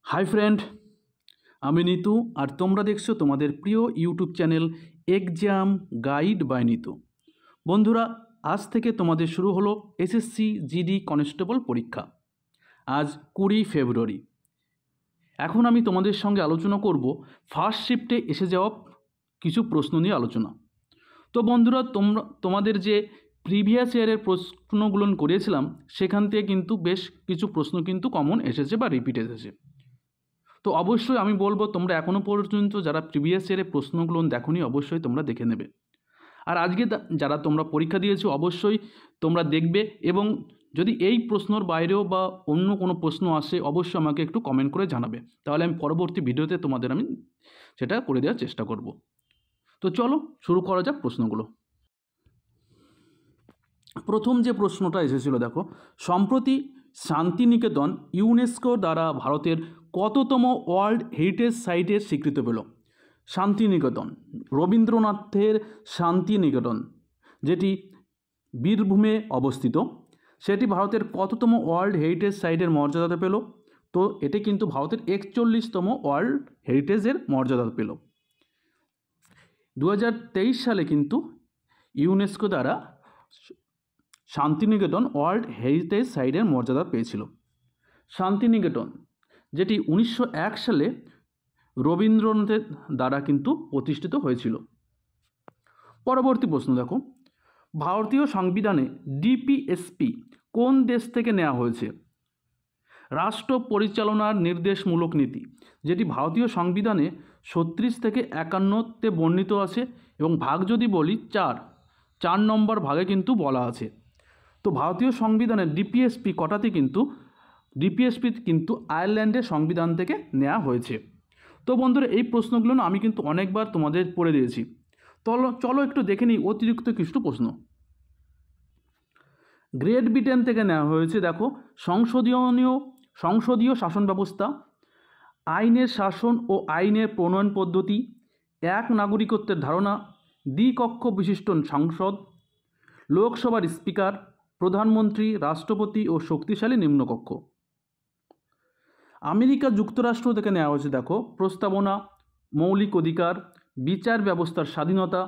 Hi friend, আমি নিতু আর তোমরা দেখছো তোমাদের প্রিয় YouTube channel exam guide by Nitu. বন্ধুরা, আজ থেকে তোমাদের শুরু হলো এসএসসি জিডি কনস্টেবল পরীক্ষা। আজ 20 ফেব্রুয়ারি। এখন আমি তোমাদের সঙ্গে আলোচনা করব ফার্স্ট শিফটে এসে যাওয়া কিছু প্রশ্ন নিয়ে আলোচনা। তো বন্ধুরা, তোমাদের যে প্রিভিয়াস ইয়ারের প্রশ্নগুলো করিয়েছিলাম সেখান থেকে কিন্তু বেশ কিছু প্রশ্ন কিন্তু কমন এসেছে বা রিপিট এসেছে। তো অবশ্যই আমি বলবো তোমরা এখনও পর্যন্ত যারা প্রিভিয়াস ইয়ারের প্রশ্নগুলো দেখোনি অবশ্যই তোমরা দেখে নেবে। আর আজকে যারা তোমরা পরীক্ষা দিয়েছো অবশ্যই তোমরা দেখবে, এবং যদি এই প্রশ্নর বাইরেও বা অন্য কোনো প্রশ্ন আসে অবশ্যই আমাকে একটু কমেন্ট করে জানাবে, তাহলে আমি পরবর্তী ভিডিওতে তোমাদের আমি সেটা করে দেওয়ার চেষ্টা করব। তো চলো শুরু করা যাক প্রশ্নগুলো। প্রথম যে প্রশ্নটা এসেছিল দেখো, সম্প্রতি শান্তিনিকেতন ইউনেস্কো দ্বারা ভারতের কততম ওয়ার্ল্ড হেরিটেজ সাইটের স্বীকৃতি পেল? শান্তিনিকেতন, রবীন্দ্রনাথের শান্তিনিকেতন, যেটি বীরভূমে অবস্থিত, সেটি ভারতের কততম ওয়ার্ল্ড হেরিটেজ সাইটের মর্যাদা পেল? তো এটি কিন্তু ভারতের 41তম ওয়ার্ল্ড হেরিটেজের মর্যাদা পেল। 2023 সালে কিন্তু ইউনেস্কো দ্বারা শান্তিনিকেতন ওয়ার্ল্ড হেরিটেজ সাইটের মর্যাদা পেয়েছিল। শান্তিনিকেতন, যেটি 1901 সালে রবীন্দ্রনাথের দ্বারা কিন্তু প্রতিষ্ঠিত হয়েছিল। পরবর্তী প্রশ্ন দেখো, ভারতীয় সংবিধানে ডিপিএসপি কোন দেশ থেকে নেওয়া হয়েছে? রাষ্ট্র পরিচালনার নির্দেশমূলক নীতি, যেটি ভারতীয় সংবিধানে 36 থেকে 51তে বর্ণিত আছে, এবং ভাগ যদি বলি 4 নম্বর ভাগে কিন্তু বলা আছে। তো ভারতীয় সংবিধানের ডিপিএসপি কিন্তু আয়ারল্যান্ডের সংবিধান থেকে নেওয়া হয়েছে। তো বন্ধুরা, এই প্রশ্নগুলো আমি কিন্তু অনেকবার তোমাদের পড়ে দিয়েছি। চলো একটু দেখে নিই অতিরিক্ত কিছু প্রশ্ন। গ্রেট ব্রিটেন থেকে নেওয়া হয়েছে দেখো, সংসদীয় শাসন ব্যবস্থা, আইনের শাসন ও আইনের প্রণয়ন পদ্ধতি, এক নাগরিকত্বের ধারণা, দ্বিকক্ষ বিশিষ্ট সংসদ, লোকসভার স্পিকার, প্রধানমন্ত্রী, রাষ্ট্রপতি ও শক্তিশালী নিম্নকক্ষ। আমেরিকা যুক্তরাষ্ট্র থেকে নেওয়া হয়েছে দেখো, প্রস্তাবনা, মৌলিক অধিকার, বিচার ব্যবস্থার স্বাধীনতা,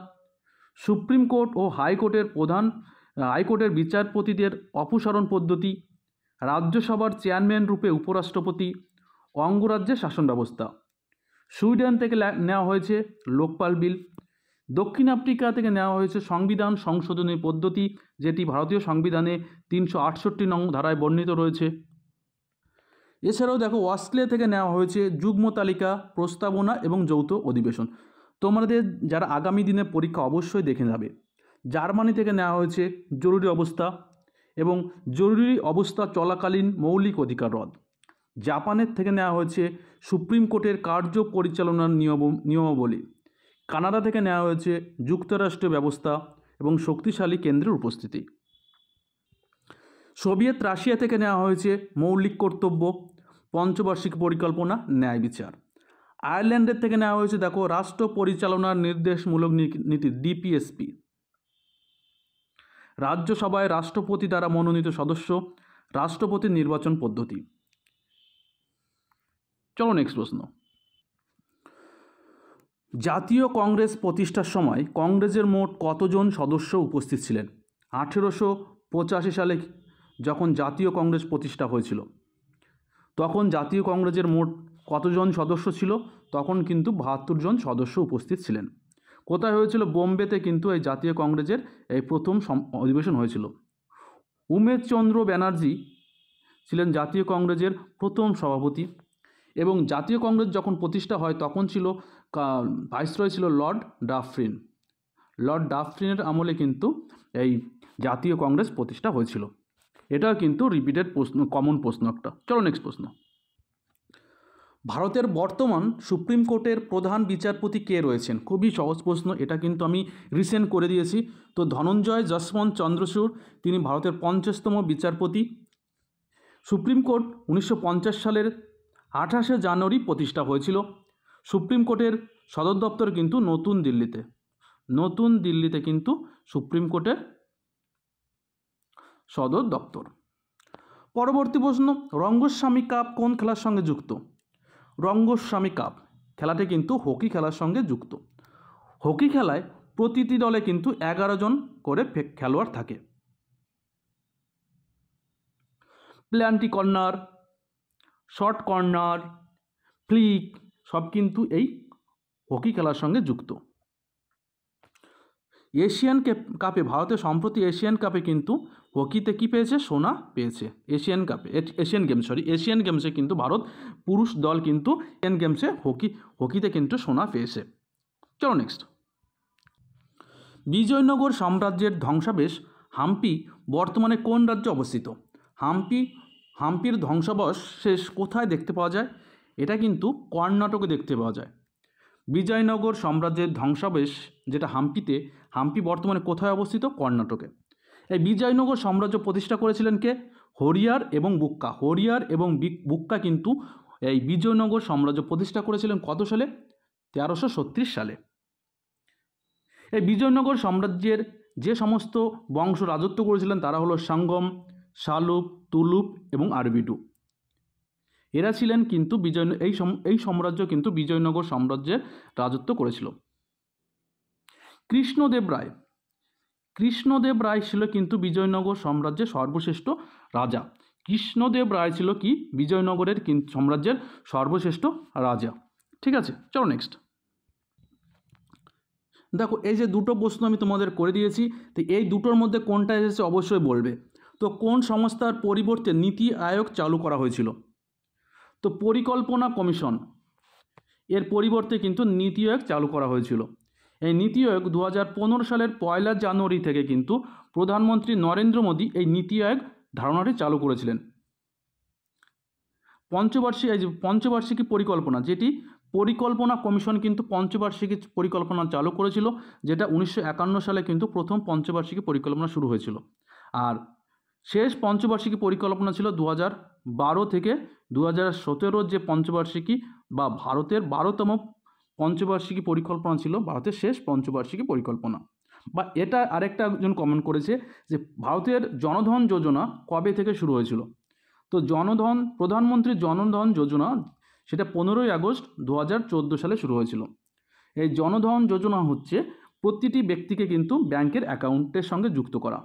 সুপ্রিম কোর্ট ও হাইকোর্টের বিচারপতিদের অপসারণ পদ্ধতি, রাজ্যসভার চেয়ারম্যান রূপে উপরাষ্ট্রপতি, অঙ্গরাজ্যের শাসন ব্যবস্থা। সুইডেন থেকে নেওয়া হয়েছে লোকপাল বিল। দক্ষিণ আফ্রিকা থেকে নেওয়া হয়েছে সংবিধান সংশোধনী পদ্ধতি, যেটি ভারতীয় সংবিধানে 368 নং ধারায় বর্ণিত রয়েছে। এছাড়াও দেখো, অস্ট্রেলিয়া থেকে নেওয়া হয়েছে যুগ্ম তালিকা, প্রস্তাবনা এবং যৌথ অধিবেশন। তোমাদের যারা আগামী দিনে পরীক্ষা অবশ্যই দেখে যাবে। জার্মানি থেকে নেওয়া হয়েছে জরুরি অবস্থা এবং জরুরি অবস্থা চলাকালীন মৌলিক অধিকার রদ। জাপানের থেকে নেওয়া হয়েছে সুপ্রিম কোর্টের কার্য পরিচালনার নিয়মাবলী। কানাডা থেকে নেওয়া হয়েছে যুক্তরাষ্ট্রীয় ব্যবস্থা এবং শক্তিশালী কেন্দ্রের উপস্থিতি। সোভিয়েত রাশিয়া থেকে নেওয়া হয়েছে মৌলিক কর্তব্য, পঞ্চবার্ষিক পরিকল্পনা, ন্যায় বিচার। আয়ারল্যান্ডের থেকে নেওয়া হয়েছে দেখো, রাষ্ট্র পরিচালনার নির্দেশমূলক নীতি ডিপিএসপি। রাজ্যসভায় রাষ্ট্রপতি দ্বারা মনোনীত সদস্য, রাষ্ট্রপতির নির্বাচন পদ্ধতি। চলো নেক্সট প্রশ্ন। জাতীয় কংগ্রেস প্রতিষ্ঠার সময় কংগ্রেসের মোট কতজন সদস্য উপস্থিত ছিলেন? 1885 সালে যখন জাতীয় কংগ্রেস প্রতিষ্ঠা হয়েছিল তখন জাতীয় কংগ্রেসের মোট কতজন সদস্য ছিল? তখন কিন্তু 72 জন সদস্য উপস্থিত ছিলেন। কোথায় হয়েছিল? বোম্বেতে কিন্তু এই জাতীয় কংগ্রেসের এই প্রথম অধিবেশন হয়েছিল। উমেশ চন্দ্র ব্যানার্জি ছিলেন জাতীয় কংগ্রেসের প্রথম সভাপতি, এবং জাতীয় কংগ্রেস যখন প্রতিষ্ঠা হয় তখন ছিল ভাইসরয় ছিল লর্ড ডাফরিনের আমলে কিন্তু এই জাতীয় কংগ্রেস প্রতিষ্ঠা হয়েছিল। এটাও কিন্তু রিপিটেড প্রশ্ন, কমন প্রশ্ন একটা। চলো নেক্সট প্রশ্ন। ভারতের বর্তমান সুপ্রিম কোর্টের প্রধান বিচারপতি কে রয়েছেন? খুবই সহজ প্রশ্ন, এটা কিন্তু আমি রিসেন্ট করে দিয়েছি। তো ধনঞ্জয় যশবন্ত চন্দ্রচূড়, তিনি ভারতের 50তম বিচারপতি। সুপ্রিম কোর্ট 1950 সালের 28শে জানুয়ারি প্রতিষ্ঠা হয়েছিল। সুপ্রিম কোর্টের সদর দপ্তর কিন্তু নতুন দিল্লিতে কিন্তু সুপ্রিম কোর্টের সদর দপ্তর। পরবর্তী প্রশ্ন, রঙ্গস্বামী কাপ কোন খেলার সঙ্গে যুক্ত? রঙ্গস্বামী কাপ খেলাটি কিন্তু হকি খেলার সঙ্গে যুক্ত। হকি খেলায় প্রতিটি দলে কিন্তু 11 জন করে খেলোয়াড় থাকে। Plenty corner, short corner, Flick সব কিন্তু এই হকি খেলার সঙ্গে যুক্ত। এশিয়ান কাপে ভারতের সম্প্রতি এশিয়ান কাপে কিন্তু হকিতে কি পেয়েছে? সোনা পেয়েছে। এশিয়ান গেমসে কিন্তু ভারত পুরুষ দল কিন্তু এশিয়ান গেমসে হকিতে কিন্তু সোনা পেয়েছে। চলো নেক্সট। বিজয়নগর সাম্রাজ্যের ধ্বংসাবশেষ হাম্পি বর্তমানে কোন রাজ্যে অবস্থিত? হাম্পির ধ্বংসাবশেষ কোথায় দেখতে পাওয়া যায়? এটা কিন্তু কর্ণাটকে দেখতে পাওয়া যায়। বিজয়নগর সাম্রাজ্যের ধ্বংসাবশেষ যেটা হাম্পি বর্তমানে কোথায় অবস্থিত? কর্ণাটকে। এই বিজয়নগর সাম্রাজ্য প্রতিষ্ঠা করেছিলেন কে? হরিয়ার এবং বুক্কা কিন্তু এই বিজয়নগর সাম্রাজ্য প্রতিষ্ঠা করেছিলেন কত সালে? 1336 সালে। এই বিজয়নগর সাম্রাজ্যের যে সমস্ত বংশ রাজত্ব করেছিলেন তারা হলো সাঙ্গম, শালুক, তুলুপ এবং আরবিডু। এরা ছিলেন কিন্তু এই সাম্রাজ্য কিন্তু বিজয়নগর সাম্রাজ্যের রাজত্ব করেছিল। কৃষ্ণদেব রায় ছিল কিন্তু বিজয়নগর সাম্রাজ্যের সর্বশ্রেষ্ঠ রাজা। কৃষ্ণদেব রায় ছিল কি? বিজয়নগরের সাম্রাজ্যের সর্বশ্রেষ্ঠ রাজা। ঠিক আছে, চলো নেক্সট। দেখো এই যে দুটো প্রশ্ন আমি তোমাদের করে দিয়েছি, তো এই দুটোর মধ্যে কোনটা এসেছে অবশ্যই বলবে। তো কোন সংস্থার পরিবর্তে নীতি আয়োগ চালু করা হয়েছিল? তো পরিকল্পনা কমিশন এর পরিবর্তে কিন্তু নীতি আয়োগ চালু করা হয়েছিল। এই নীতি আয়োগ 2015 সালের 1 জানুয়ারি থেকে কিন্তু প্রধানমন্ত্রী নরেন্দ্র মোদী এই নীতি আয়োগ ধারণাটি চালু করেছিলেন। পঞ্চবার্ষিকী পরিকল্পনা, যেটি পরিকল্পনা কমিশন কিন্তু পঞ্চবার্ষিকী পরিকল্পনা চালু করেছিল, যেটা 1951 সালে কিন্তু প্রথম পঞ্চবার্ষিকী পরিকল্পনা শুরু হয়েছিল। আর শেষ পঞ্চবার্ষিকী পরিকল্পনা ছিল 2012 থেকে 2017 যে পঞ্চবার্ষিকী বা ভারতের 12তম পঞ্চবার্ষিকী পরিকল্পনা ছিল ভারতের শেষ পঞ্চবার্ষিকী পরিকল্পনা। বা এটা আরেকটা একজন কমেন্ট করেছে যে ভারতের জনধন যোজনা কবে থেকে শুরু হয়েছিল? তো প্রধানমন্ত্রী জনধন যোজনা সেটা 15 আগস্ট 2014 সালে শুরু হয়েছিল। এই জনধন যোজনা হচ্ছে প্রতিটি ব্যক্তিকে কিন্তু ব্যাংকের অ্যাকাউন্টের সঙ্গে যুক্ত করা।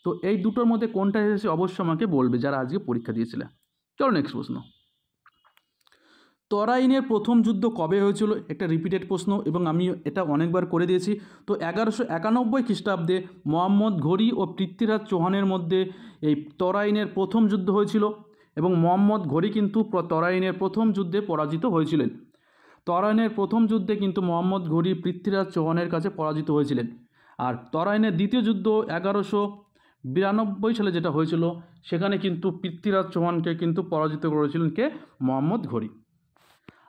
তো এই দুটোর মধ্যে কোনটা এসেছে অবশ্যই আমাকে বলবে যারা আজকে পরীক্ষা দিয়েছিলে। চলো নেক্সট প্রশ্ন। তরাইনের প্রথম যুদ্ধ কবে হয়েছিল? একটা রিপিটেড প্রশ্ন এবং আমি এটা অনেকবার করে দিয়েছি। তো 1191 খ্রিস্টাব্দে মোহাম্মদ ঘোরি ও পৃথ্বীরাজ চৌহানের মধ্যে এই তরাইনের প্রথম যুদ্ধ হয়েছিল এবং মোহাম্মদ ঘোরি কিন্তু তরাইনের প্রথম যুদ্ধে পরাজিত হয়েছিলেন। তরাইনের প্রথম যুদ্ধে কিন্তু মোহাম্মদ ঘোরি পৃথ্বীরাজ চৌহানের কাছে পরাজিত হয়েছিলেন। আর তরাইনের দ্বিতীয় যুদ্ধ 1192 সালে যেটা হয়েছিল সেখানে কিন্তু পৃথ্বীরাজ চৌহানকে কিন্তু পরাজিত করেছিলেন কে? মোহাম্মদ ঘোরি।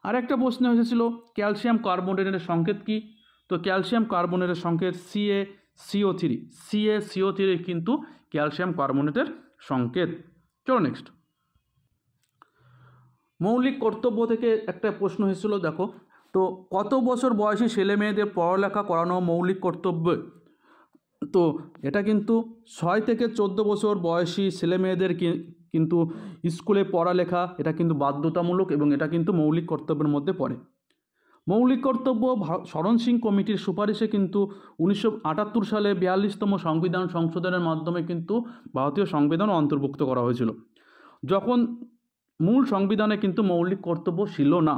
আর একটা প্রশ্ন এসেছিল ক্যালসিয়াম কার্বনেটের সংকেত কি? তো ক্যালসিয়াম কার্বনেটের সংকেত CaCO3 কিন্তু ক্যালসিয়াম কার্বনেটের সংকেত। চলো নেক্সট। মৌলিক কর্তব্য থেকে একটা প্রশ্ন এসেছিল, দেখো তো কত বছর বয়সী ছেলে মেয়েদের পড়ালেখা করানো মৌলিক কর্তব্য? তো এটা কিন্তু 6 থেকে 14 বছর বয়সী ছেলে মেয়েদের কিন্তু স্কুলে পড়ালেখা এটা কিন্তু বাধ্যতামূলক এবং এটা কিন্তু মৌলিক কর্তব্যের মধ্যে পড়ে। মৌলিক কর্তব্য শরণ সিং কমিটির সুপারিশে কিন্তু 1978 সালে 42তম সংবিধান সংশোধনের মাধ্যমে কিন্তু ভারতীয় সংবিধান অন্তর্ভুক্ত করা হয়েছিল, যখন মূল সংবিধানে কিন্তু মৌলিক কর্তব্য ছিল না।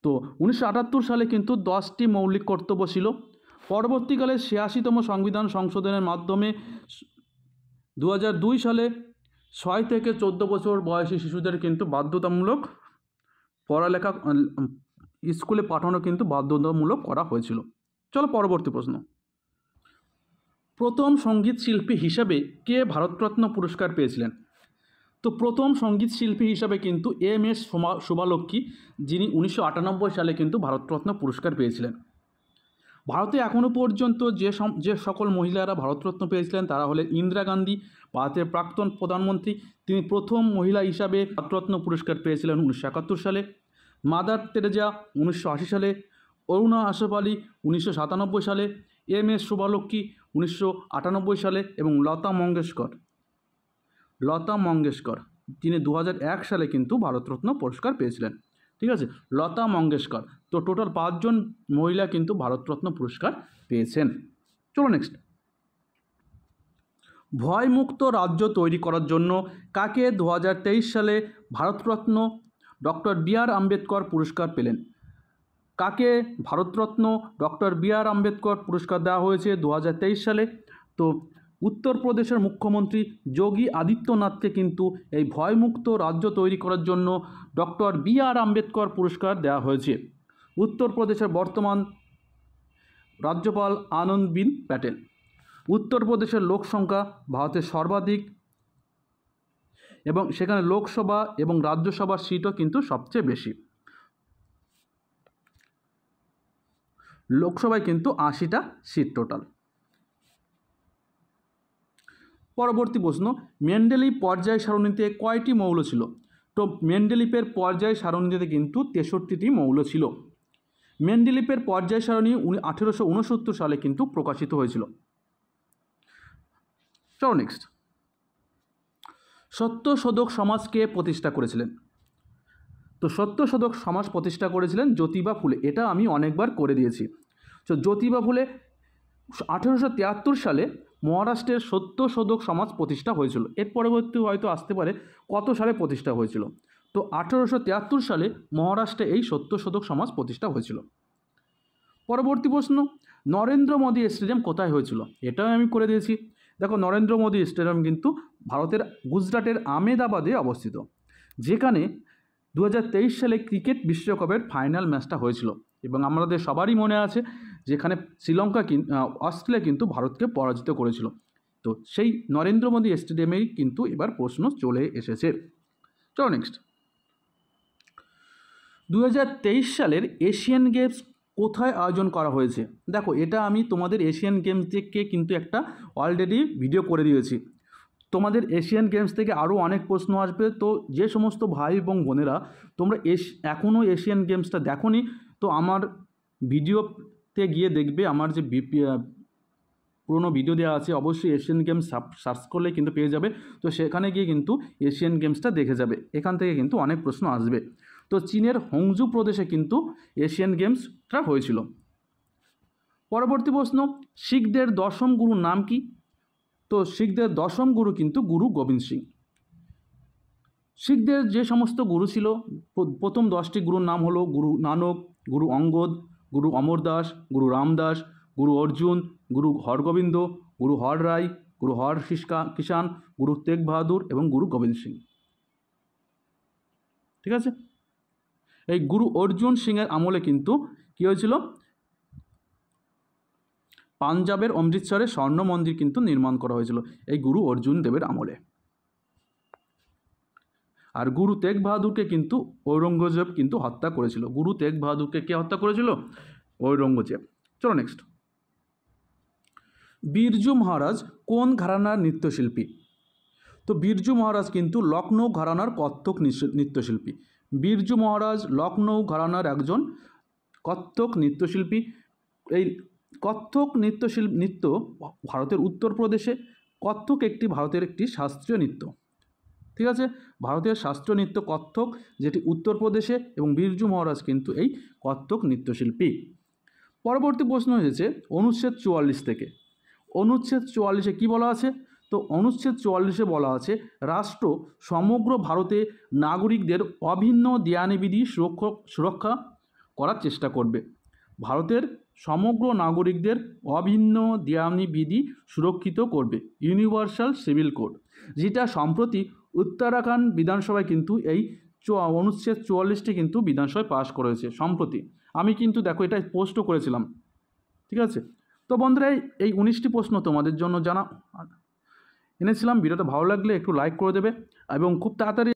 তো 1978 সালে কিন্তু 10টি মৌলিক কর্তব্য ছিল। পরবর্তীকালে 86তম সংবিধান সংশোধনের মাধ্যমে 2002 সালে 6 থেকে 14 বছর বয়সী শিশুদের কিন্তু বাধ্যতামূলক পড়ালেখা স্কুলে পাঠানো কিন্তু বাধ্যতামূলক করা হয়েছিল। চলো পরবর্তী প্রশ্ন। প্রথম সঙ্গীত শিল্পী হিসাবে কে ভারতরত্ন পুরস্কার পেয়েছিলেন? তো প্রথম সঙ্গীত শিল্পী হিসাবে কিন্তু MS শোভালক্ষ্মী, যিনি 1998 সালে কিন্তু ভারতরত্ন পুরস্কার পেয়েছিলেন। ভারতে এখনও পর্যন্ত যে সকল মহিলারা ভারতরত্ন পেয়েছিলেন তারা হলেন ইন্দিরা গান্ধী, ভারতের প্রাক্তন প্রধানমন্ত্রী, তিনি প্রথম মহিলা হিসাবে ভারতরত্ন পুরস্কার পেয়েছিলেন 1971 সালে। মাদার তেরেজা 1980 সালে, অরুণা আসফ আলী 1997 সালে, MS শোভালক্ষ্মী 1998 সালে এবং লতা মঙ্গেশকর তিনি 2001 সালে কিন্তু ভারতরত্ন পুরস্কার পেয়েছিলেন। ঠিক আছে, লতা মঙ্গেশকর। তো টোটাল 5 জন মহিলা কিন্তু ভারতরত্ন পুরস্কার পেয়েছেন। চলো নেক্সট। ভয়মুক্ত রাজ্য তৈরি করার জন্য কাকে 2023 সালে ভারতরত্ন ডক্টর বি.আর. আম্বেদকর পুরস্কার পেলেন? কাকে ভারতরত্ন ডক্টর বি.আর. আম্বেদকর পুরস্কার দেওয়া হয়েছে 2023 সালে? তো উত্তরপ্রদেশের মুখ্যমন্ত্রী যোগী আদিত্যনাথকে কিন্তু এই ভয়মুক্ত রাজ্য তৈরি করার জন্য ডক্টর বি.আর. আম্বেদকর পুরস্কার দেওয়া হয়েছে। উত্তরপ্রদেশের বর্তমান রাজ্যপাল আনন্দীবেন প্যাটেল। উত্তরপ্রদেশের লোকসংখ্যা ভারতের সর্বাধিক এবং সেখানে লোকসভা এবং রাজ্যসভার সিটও কিন্তু সবচেয়ে বেশি। লোকসভায় কিন্তু 80টা সিট টোটাল। পরবর্তী প্রশ্ন, মেন্ডেলিভ পর্যায় সারণীতে কয়টি মৌল ছিল? তো মেন্ডেলিভের পর্যায় সারণীতে কিন্তু 63টি মৌল ছিল। মেন্ডেলিভের পর্যায় সারণী 1869 সালে কিন্তু প্রকাশিত হয়েছিল। চলো নেক্সট। সত্যশোধক সমাজকে প্রতিষ্ঠা করেছিলেন? তো সত্যশোধক সমাজ প্রতিষ্ঠা করেছিলেন জ্যোতিবা ফুলে। এটা আমি অনেকবার করে দিয়েছি। তো জ্যোতিবা ফুলে 1873 সালে মহারাষ্ট্রের সত্যশোধক সমাজ প্রতিষ্ঠা হয়েছিল। এর পরবর্তী হয়তো আসতে পারে কত সালে প্রতিষ্ঠা হয়েছিল। তো 1873 সালে মহারাষ্ট্রে এই সত্যশোধক সমাজ প্রতিষ্ঠা হয়েছিল। পরবর্তী প্রশ্ন, নরেন্দ্র মোদী স্টেডিয়াম কোথায় হয়েছিল? এটাও আমি করে দিয়েছি। দেখো, নরেন্দ্র মোদী স্টেডিয়াম কিন্তু ভারতের গুজরাটের আহমেদাবাদে অবস্থিত, যেখানে 2023 সালে ক্রিকেট বিশ্বকাপের ফাইনাল ম্যাচটা হয়েছিল। এবং আমাদের সবারই মনে আছে যেখানে অস্ট্রেলিয়া কিন্তু ভারতকে পরাজিত করেছিল। তো সেই নরেন্দ্র মোদী স্টেডিয়ামেই কিন্তু এবার প্রশ্ন চলে এসেছে। চলো নেক্সট। 2023 সালের এশিয়ান গেমস কোথায় আয়োজন করা হয়েছে? দেখো, এটা আমি তোমাদের এশিয়ান গেমস থেকে কিন্তু একটা অলরেডি ভিডিও করে দিয়েছি। তোমাদের এশিয়ান গেমস থেকে আরও অনেক প্রশ্ন আসবে। তো যে সমস্ত ভাই এবং বোনেরা তোমরা এখনও এশিয়ান গেমসটা দেখোনি, তো আমার ভিডিওতে গিয়ে দেখবে, আমার যে পুরোনো ভিডিও দেওয়া আছে, অবশ্যই এশিয়ান গেমস সার্চ করলে কিন্তু পেয়ে যাবে। তো সেখানে গিয়ে কিন্তু এশিয়ান গেমসটা দেখে যাবে। এখান থেকে কিন্তু অনেক প্রশ্ন আসবে। তো চীনের হংজু প্রদেশে কিন্তু এশিয়ান গেমসটা হয়েছিল। পরবর্তী প্রশ্ন, শিখদের দশম গুরুর নাম কি? তো শিখদের দশম গুরু কিন্তু গুরু গোবিন্দ সিং। শিখদের যে সমস্ত গুরু ছিল, প্রথম 10টি গুরুর নাম হলো গুরু নানক, গুরু অঙ্গদ, গুরু অমরদাস, গুরু রামদাস, গুরু অর্জুন, গুরু হরগোবিন্দ, গুরু হর রায়, গুরু হর কিষান, গুরু তেগ বাহাদুর এবং গুরু গোবিন্দ সিং। ঠিক আছে, এই গুরু অর্জুন সিংয়ের আমলে কিন্তু কী হয়েছিল? পাঞ্জাবের অমৃতসরে স্বর্ণ মন্দির কিন্তু নির্মাণ করা হয়েছিল এই গুরু অর্জুন দেবের আমলে। আর গুরু তেগ বাহাদুরকে কিন্তু ঔরঙ্গজেব কিন্তু হত্যা করেছিল। গুরু তেগ বাহাদুরকে কে হত্যা করেছিল? ঔরঙ্গজেব। চলো নেক্সট। বিরজু মহারাজ কোন ঘরানার নৃত্যশিল্পী? তো বিরজু মহারাজ কিন্তু লখনৌ ঘরানার কত্থক নৃত্যশিল্পী। বিরজু মহারাজ লখনৌ ঘরানার একজন কত্থক নৃত্যশিল্পী। এই কত্থক নৃত্য ভারতের উত্তরপ্রদেশে। কত্থক ভারতের একটি শাস্ত্রীয় নৃত্য। ঠিক আছে, ভারতীয় শাস্ত্রীয় নৃত্য কত্থক, যেটি উত্তরপ্রদেশে, এবং বিরজু মহারাজ কিন্তু এই কত্থক নৃত্যশিল্পী। পরবর্তী প্রশ্ন হয়েছে অনুচ্ছেদ 44 থেকে। অনুচ্ছেদ 44-এ কী বলা আছে? তো অনুচ্ছেদ 44-এ বলা আছে, রাষ্ট্র সমগ্র ভারতে নাগরিকদের অভিন্ন দেয়ানিবিধি সুরক্ষা করার চেষ্টা করবে। ভারতের সমগ্র নাগরিকদের অভিন্ন দেয়ানিবিধি সুরক্ষিত করবে, ইউনিভার্সাল সিভিল কোড, যেটা সম্প্রতি উত্তরাখণ্ড বিধানসভায় কিন্তু এই অনুচ্ছেদ 44টি কিন্তু বিধানসভায় পাশ করেছে সম্প্রতি। আমি কিন্তু দেখো এটা পোস্টও করেছিলাম। ঠিক আছে, তো বন্ধুরা এই 19টি প্রশ্ন তোমাদের জন্য এনেছিলাম। ভিডিওটা ভালো লাগলে একটু লাইক করে দেবে এবং খুব তাড়াতাড়ি